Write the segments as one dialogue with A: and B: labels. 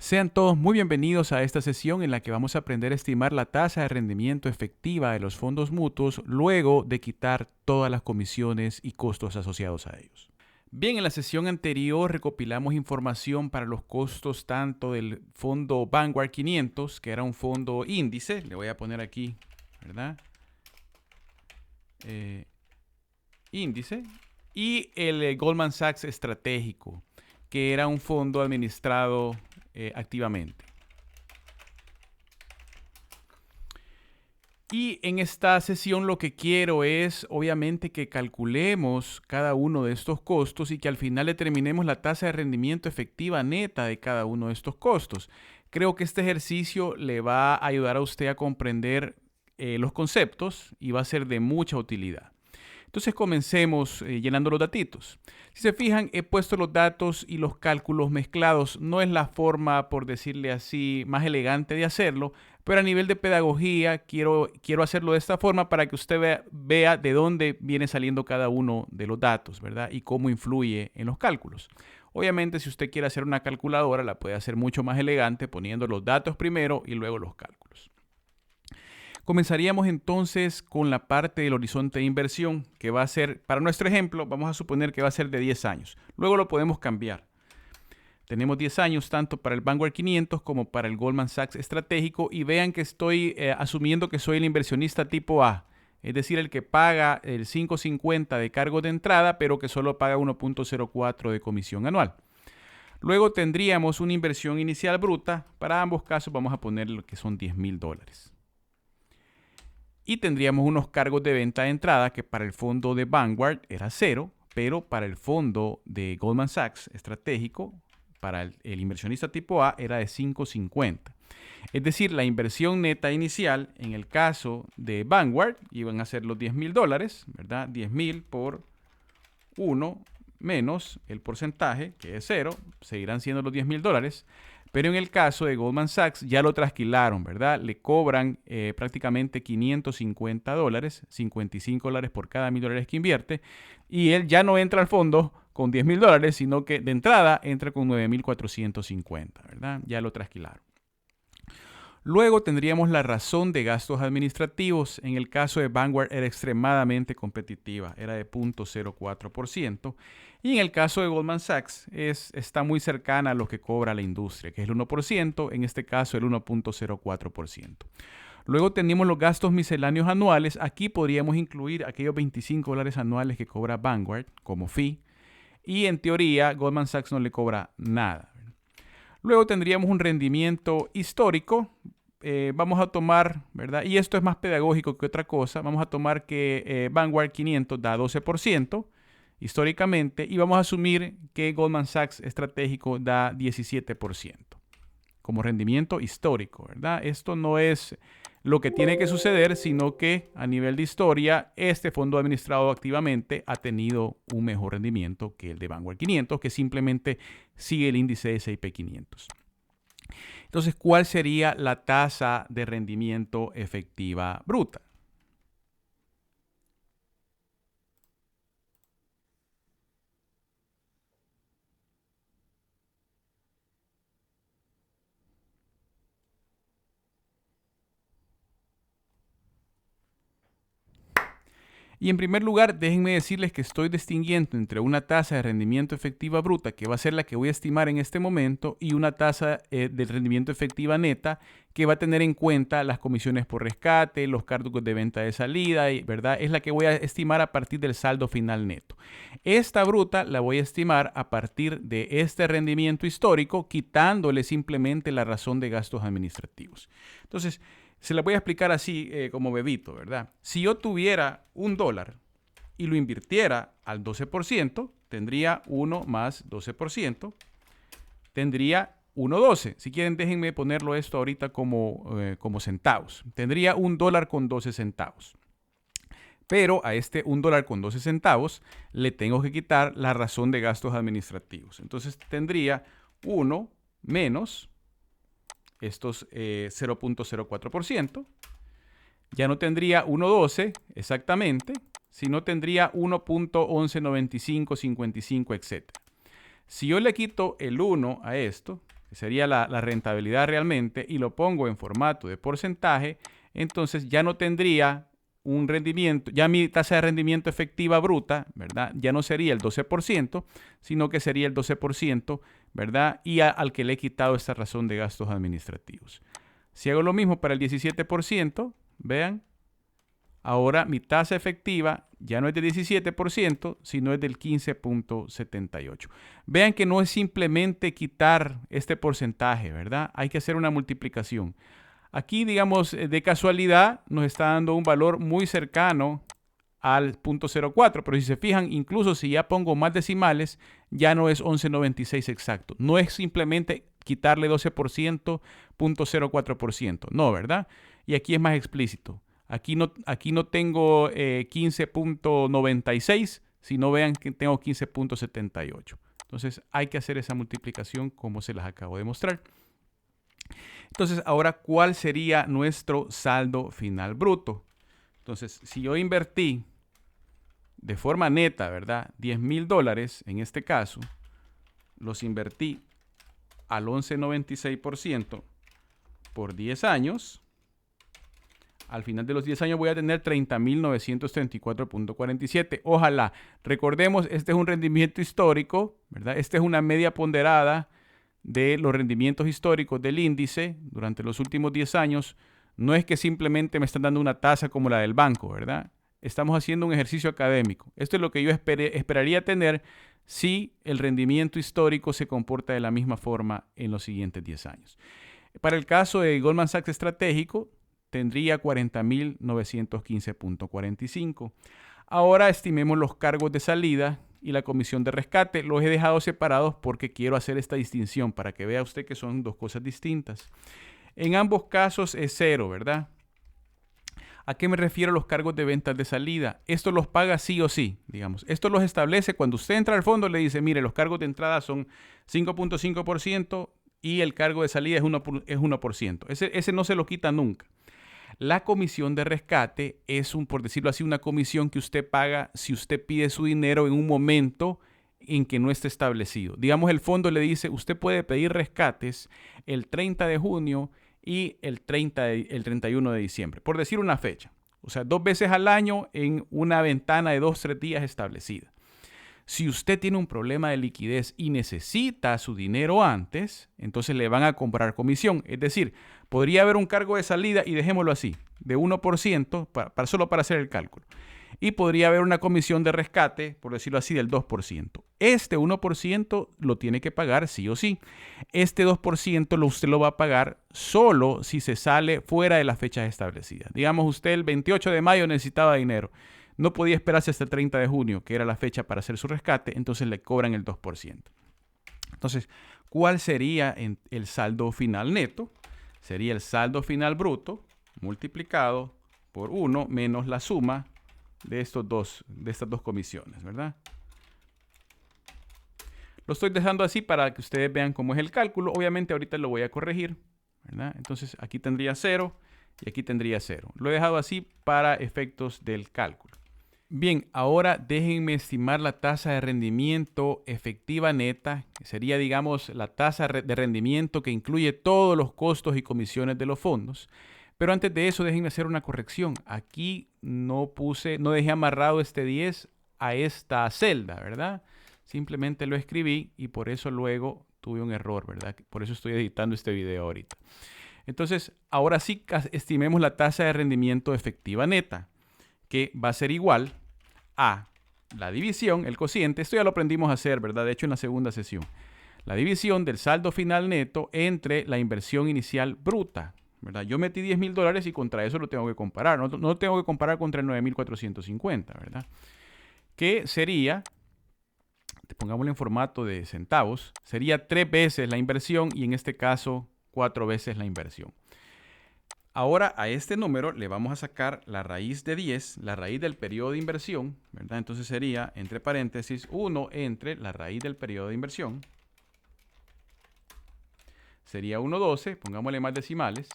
A: Sean todos muy bienvenidos a esta sesión en la que vamos a aprender a estimar la tasa de rendimiento efectiva de los fondos mutuos luego de quitar todas las comisiones y costos asociados a ellos. Bien, en la sesión anterior recopilamos información para los costos tanto del fondo Vanguard 500, que era un fondo índice, le voy a poner aquí, ¿verdad? Índice, y el Goldman Sachs estratégico, que era un fondo administrado activamente. Y en esta sesión lo que quiero es, obviamente, que calculemos cada uno de estos costos y que al final determinemos la tasa de rendimiento efectiva neta de cada uno de estos costos. Creo que este ejercicio le va a ayudar a usted a comprender los conceptos y va a ser de mucha utilidad. Entonces comencemos llenando los datitos. Si se fijan, he puesto los datos y los cálculos mezclados. No es la forma, por decirle así, más elegante de hacerlo, pero a nivel de pedagogía quiero hacerlo de esta forma para que usted vea de dónde viene saliendo cada uno de los datos, ¿verdad? Y cómo influye en los cálculos. Obviamente, si usted quiere hacer una calculadora, la puede hacer mucho más elegante poniendo los datos primero y luego los cálculos. Comenzaríamos entonces con la parte del horizonte de inversión, que va a ser, para nuestro ejemplo, vamos a suponer que va a ser de 10 años. Luego lo podemos cambiar. Tenemos 10 años tanto para el Vanguard 500 como para el Goldman Sachs estratégico y vean que estoy asumiendo que soy el inversionista tipo A, es decir, el que paga el 5.50 de cargo de entrada, pero que solo paga 1.04 de comisión anual. Luego tendríamos una inversión inicial bruta. Para ambos casos vamos a poner lo que son $10,000. Y tendríamos unos cargos de venta de entrada que para el fondo de Vanguard era 0, pero para el fondo de Goldman Sachs estratégico, para el inversionista tipo A, era de 5.50. Es decir, la inversión neta inicial en el caso de Vanguard iban a ser los $10,000, ¿verdad? 10,000 por 1 menos el porcentaje, que es 0, seguirán siendo los $10,000. Pero en el caso de Goldman Sachs ya lo trasquilaron, ¿verdad? Le cobran prácticamente $550, $55 por cada $1,000 que invierte. Y él ya no entra al fondo con $10,000, sino que de entrada entra con 9,450, ¿verdad? Ya lo trasquilaron. Luego tendríamos la razón de gastos administrativos. En el caso de Vanguard era extremadamente competitiva, era de 0.04%. Y en el caso de Goldman Sachs está muy cercana a lo que cobra la industria, que es el 1%, en este caso el 1.04%. Luego tenemos los gastos misceláneos anuales. Aquí podríamos incluir aquellos $25 anuales que cobra Vanguard como fee. Y en teoría Goldman Sachs no le cobra nada. Luego tendríamos un rendimiento histórico. Vamos a tomar, ¿verdad? Y esto es más pedagógico que otra cosa. Vamos a tomar que Vanguard 500 da 12% históricamente y vamos a asumir que Goldman Sachs estratégico da 17% como rendimiento histórico, ¿verdad? Esto no es lo que tiene que suceder, sino que a nivel de historia, este fondo administrado activamente ha tenido un mejor rendimiento que el de Vanguard 500, que simplemente sigue el índice de S&P 500. Entonces, ¿cuál sería la tasa de rendimiento efectiva bruta? Y en primer lugar, déjenme decirles que estoy distinguiendo entre una tasa de rendimiento efectiva bruta, que va a ser la que voy a estimar en este momento, y una tasa de rendimiento efectiva neta, que va a tener en cuenta las comisiones por rescate, los cargos de venta de salida, ¿verdad? Es la que voy a estimar a partir del saldo final neto. Esta bruta la voy a estimar a partir de este rendimiento histórico, quitándole simplemente la razón de gastos administrativos. Entonces, se la voy a explicar así como bebito, ¿verdad? Si yo tuviera $1 y lo invirtiera al 12%, tendría 1 más 12%, tendría 1.12. Si quieren, déjenme ponerlo esto ahorita como centavos. Tendría $1 con 12 centavos. Pero a este $1 con 12 centavos le tengo que quitar la razón de gastos administrativos. Entonces tendría 1 menos estos 0.04%. Ya no tendría 1.12 exactamente, sino tendría 1.119555, etc. Si yo le quito el 1 a esto, que sería la rentabilidad realmente, y lo pongo en formato de porcentaje, entonces ya no tendría un rendimiento, ya mi tasa de rendimiento efectiva bruta, ¿verdad? Ya no sería el 12%, sino que sería el 12%, ¿verdad? Y al que le he quitado esta razón de gastos administrativos. Si hago lo mismo para el 17%, vean, ahora mi tasa efectiva ya no es del 17%, sino es del 15.78. Vean que no es simplemente quitar este porcentaje, ¿verdad? Hay que hacer una multiplicación. Aquí, digamos, de casualidad nos está dando un valor muy cercano al 0.04, pero si se fijan, incluso si ya pongo más decimales, ya no es 11.96 exacto. No es simplemente quitarle 12%, 0.04%. No, ¿verdad? Y aquí es más explícito. Aquí no tengo 15.96, sino vean que tengo 15.78. Entonces hay que hacer esa multiplicación como se las acabo de mostrar. Entonces, ahora, ¿cuál sería nuestro saldo final bruto? Entonces, si yo invertí de forma neta, ¿verdad? $10,000 en este caso, los invertí al 11.96% por 10 años. Al final de los 10 años voy a tener 30.934.47. Ojalá. Recordemos, este es un rendimiento histórico, ¿verdad? Esta es una media ponderada de los rendimientos históricos del índice durante los últimos 10 años. No es que simplemente me están dando una tasa como la del banco, ¿verdad? Estamos haciendo un ejercicio académico. Esto es lo que yo esperaría tener si el rendimiento histórico se comporta de la misma forma en los siguientes 10 años. Para el caso de Goldman Sachs Estratégico, tendría 40.915.45. Ahora estimemos los cargos de salida y la comisión de rescate. Los he dejado separados porque quiero hacer esta distinción para que vea usted que son dos cosas distintas. En ambos casos es cero, ¿verdad? ¿A qué me refiero los cargos de ventas de salida? Esto los paga sí o sí, digamos. Esto los establece cuando usted entra al fondo, le dice, mire, los cargos de entrada son 5.5% y el cargo de salida es 1%. Ese no se lo quita nunca. La comisión de rescate es, por decirlo así, una comisión que usted paga si usted pide su dinero en un momento en que no esté establecido. Digamos, el fondo le dice, usted puede pedir rescates el 30 de junio y el 31 de diciembre, por decir una fecha. O sea, 2 veces al año en una ventana de 2-3 días establecida. Si usted tiene un problema de liquidez y necesita su dinero antes, entonces le van a cobrar comisión. Es decir, podría haber un cargo de salida, y dejémoslo así, de 1%, solo para hacer el cálculo. Y podría haber una comisión de rescate, por decirlo así, del 2%. Este 1% lo tiene que pagar sí o sí. Este 2% usted lo va a pagar solo si se sale fuera de las fechas establecidas. Digamos, usted el 28 de mayo necesitaba dinero. No podía esperarse hasta el 30 de junio, que era la fecha para hacer su rescate, entonces le cobran el 2%. Entonces, ¿cuál sería el saldo final neto? Sería el saldo final bruto multiplicado por 1 menos la suma de estas dos comisiones, ¿verdad? Lo estoy dejando así para que ustedes vean cómo es el cálculo. Obviamente ahorita lo voy a corregir, ¿verdad? Entonces aquí tendría 0 y aquí tendría 0. Lo he dejado así para efectos del cálculo. Bien, ahora déjenme estimar la tasa de rendimiento efectiva neta, que sería, digamos, la tasa de rendimiento que incluye todos los costos y comisiones de los fondos. Pero antes de eso, déjenme hacer una corrección. Aquí no dejé amarrado este 10 a esta celda, ¿verdad? Simplemente lo escribí y por eso luego tuve un error, ¿verdad? Por eso estoy editando este video ahorita. Entonces, ahora sí estimemos la tasa de rendimiento efectiva neta, que va a ser igual a la división, el cociente. Esto ya lo aprendimos a hacer, ¿verdad? De hecho, en la segunda sesión. La división del saldo final neto entre la inversión inicial bruta, ¿verdad? Yo metí $10,000 y contra eso lo tengo que comparar. No lo tengo que comparar contra el 9,450, ¿verdad? Que sería, pongámoslo en formato de centavos, sería 3 veces la inversión y en este caso 4 veces la inversión. Ahora a este número le vamos a sacar la raíz de 10, la raíz del periodo de inversión, ¿verdad? Entonces sería, entre paréntesis, 1 entre la raíz del periodo de inversión. Sería 1.12, pongámosle más decimales.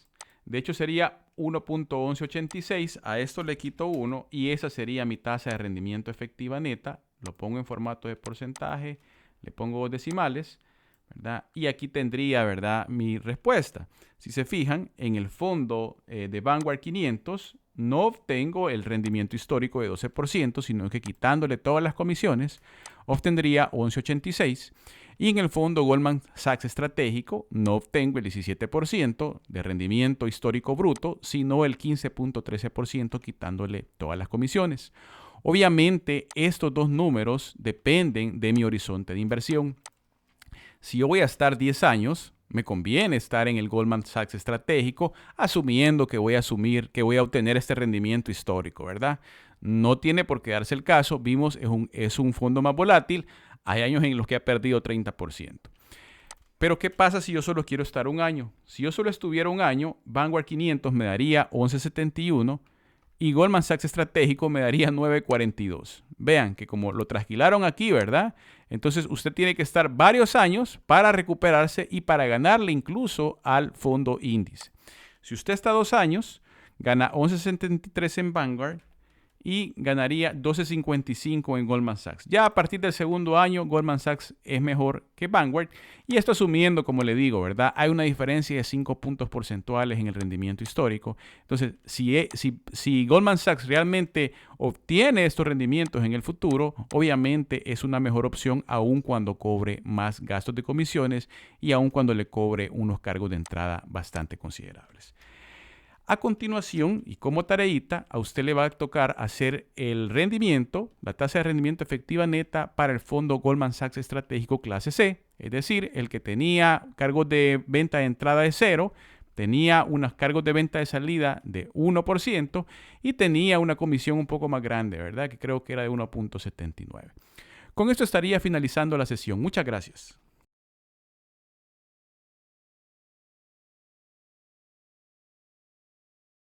A: De hecho sería 1.1186, a esto le quito 1 y esa sería mi tasa de rendimiento efectiva neta. Lo pongo en formato de porcentaje, le pongo 2 decimales, ¿verdad? Y aquí tendría, ¿verdad?, mi respuesta. Si se fijan, en el fondo de Vanguard 500 no obtengo el rendimiento histórico de 12%, sino que quitándole todas las comisiones, obtendría 11.86. Y en el fondo Goldman Sachs estratégico no obtengo el 17% de rendimiento histórico bruto, sino el 15.13% quitándole todas las comisiones. Obviamente, estos dos números dependen de mi horizonte de inversión. Si yo voy a estar 10 años, me conviene estar en el Goldman Sachs estratégico, asumiendo que voy a obtener este rendimiento histórico, ¿verdad? No tiene por qué darse el caso. Vimos, es un fondo más volátil. Hay años en los que ha perdido 30%. Pero ¿qué pasa si yo solo quiero estar un año? Si yo solo estuviera un año, Vanguard 500 me daría 11.71 y Goldman Sachs estratégico me daría 9.42. Vean que como lo trasquilaron aquí, ¿verdad? Entonces usted tiene que estar varios años para recuperarse y para ganarle incluso al fondo índice. Si usted está 2 años, gana 11.73 en Vanguard y ganaría 12.55 en Goldman Sachs. Ya a partir del segundo año, Goldman Sachs es mejor que Vanguard. Y esto asumiendo, como le digo, ¿verdad? Hay una diferencia de 5 puntos porcentuales en el rendimiento histórico. Entonces, si Goldman Sachs realmente obtiene estos rendimientos en el futuro, obviamente es una mejor opción aun cuando cobre más gastos de comisiones y aun cuando le cobre unos cargos de entrada bastante considerables. A continuación, y como tareita, a usted le va a tocar hacer el rendimiento, la tasa de rendimiento efectiva neta para el fondo Goldman Sachs estratégico clase C, es decir, el que tenía cargos de venta de entrada de 0, tenía unos cargos de venta de salida de 1% y tenía una comisión un poco más grande, ¿verdad? Que creo que era de 1.79. Con esto estaría finalizando la sesión. Muchas gracias.